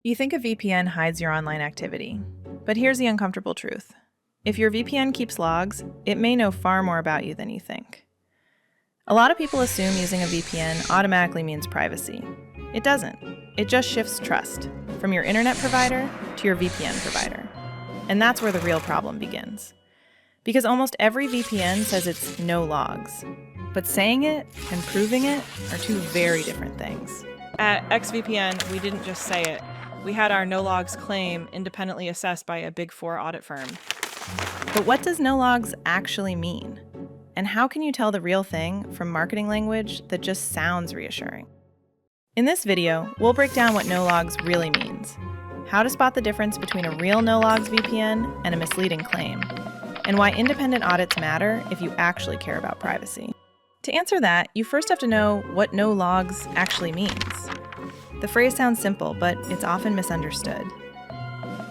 You think a VPN hides your online activity, but here's the uncomfortable truth. If your VPN keeps logs, it may know far more about you than you think. A lot of people assume using a VPN automatically means privacy. It doesn't. It just shifts trust from your internet provider to your VPN provider. And that's where the real problem begins. Because almost every VPN says it's no logs. But saying it and proving it are two very different things. At XVPN, we didn't just say it. We had our no logs claim independently assessed by a Big 4 audit firm. But what does no logs actually mean? And how can you tell the real thing from marketing language that just sounds reassuring? In this video, we'll break down what no logs really means, how to spot the difference between a real no logs VPN and a misleading claim, and why independent audits matter if you actually care about privacy. To answer that, you first have to know what no logs actually means. The phrase sounds simple, but it's often misunderstood.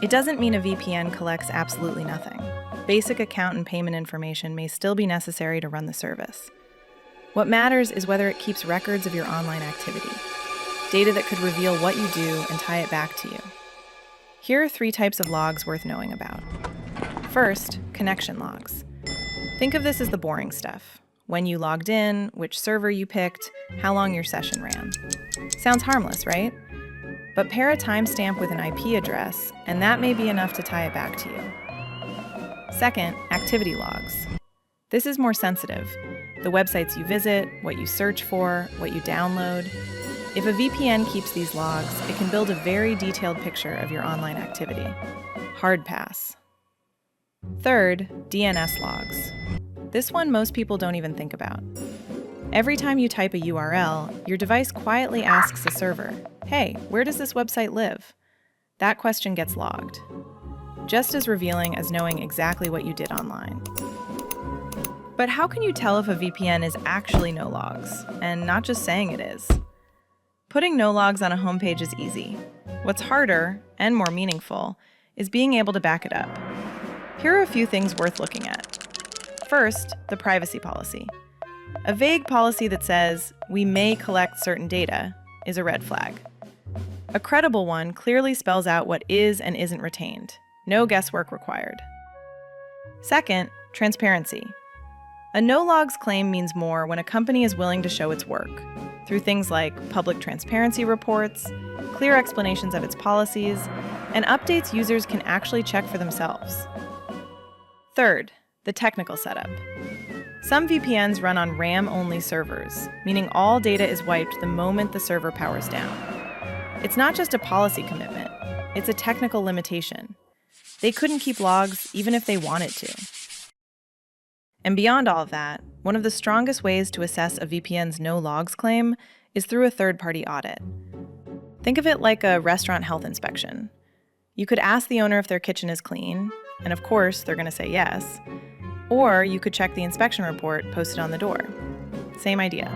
It doesn't mean a VPN collects absolutely nothing. Basic account and payment information may still be necessary to run the service. What matters is whether it keeps records of your online activity, data that could reveal what you do and tie it back to you. Here are 3 types of logs worth knowing about. First, connection logs. Think of this as the boring stuff. When you logged in, which server you picked, how long your session ran. Sounds harmless, right? But pair a timestamp with an IP address, and that may be enough to tie it back to you. Second, activity logs. This is more sensitive. The websites you visit, what you search for, what you download. If a VPN keeps these logs, it can build a very detailed picture of your online activity. Hard pass. Third, DNS logs. This one most people don't even think about. Every time you type a URL, your device quietly asks the server, "Hey, where does this website live?" That question gets logged. Just as revealing as knowing exactly what you did online. But how can you tell if a VPN is actually no logs, and not just saying it is? Putting no logs on a homepage is easy. What's harder, and more meaningful, is being able to back it up. Here are a few things worth looking at. First, the privacy policy. A vague policy that says, "we may collect certain data," is a red flag. A credible one clearly spells out what is and isn't retained. No guesswork required. Second, transparency. A no logs claim means more when a company is willing to show its work, through things like public transparency reports, clear explanations of its policies, and updates users can actually check for themselves. Third, the technical setup. Some VPNs run on RAM-only servers, meaning all data is wiped the moment the server powers down. It's not just a policy commitment, it's a technical limitation. They couldn't keep logs even if they wanted to. And beyond all of that, one of the strongest ways to assess a VPN's no logs claim is through a third-party audit. Think of it like a restaurant health inspection. You could ask the owner if their kitchen is clean, and of course they're going to say yes. Or you could check the inspection report posted on the door. Same idea.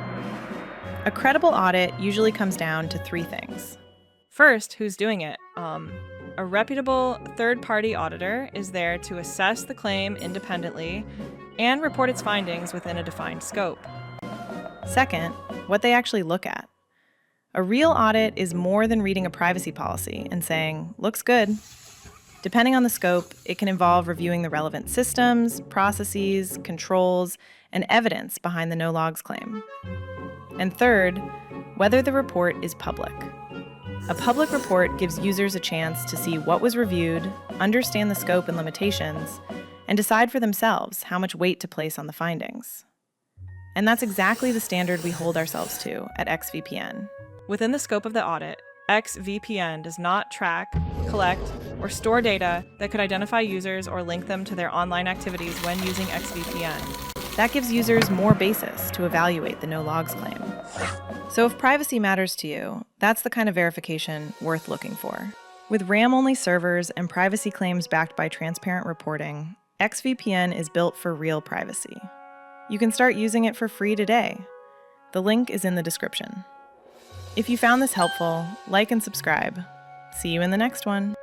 A credible audit usually comes down to 3 things. First, who's doing it? A reputable third-party auditor is there to assess the claim independently and report its findings within a defined scope. Second, what they actually look at. A real audit is more than reading a privacy policy and saying, "looks good." Depending on the scope, it can involve reviewing the relevant systems, processes, controls, and evidence behind the no logs claim. And third, whether the report is public. A public report gives users a chance to see what was reviewed, understand the scope and limitations, and decide for themselves how much weight to place on the findings. And that's exactly the standard we hold ourselves to at XVPN. Within the scope of the audit, XVPN does not track, collect, or store data that could identify users or link them to their online activities when using XVPN. That gives users more basis to evaluate the no logs claim. So if privacy matters to you, that's the kind of verification worth looking for. With RAM-only servers and privacy claims backed by transparent reporting, XVPN is built for real privacy. You can start using it for free today. The link is in the description. If you found this helpful, like and subscribe. See you in the next one.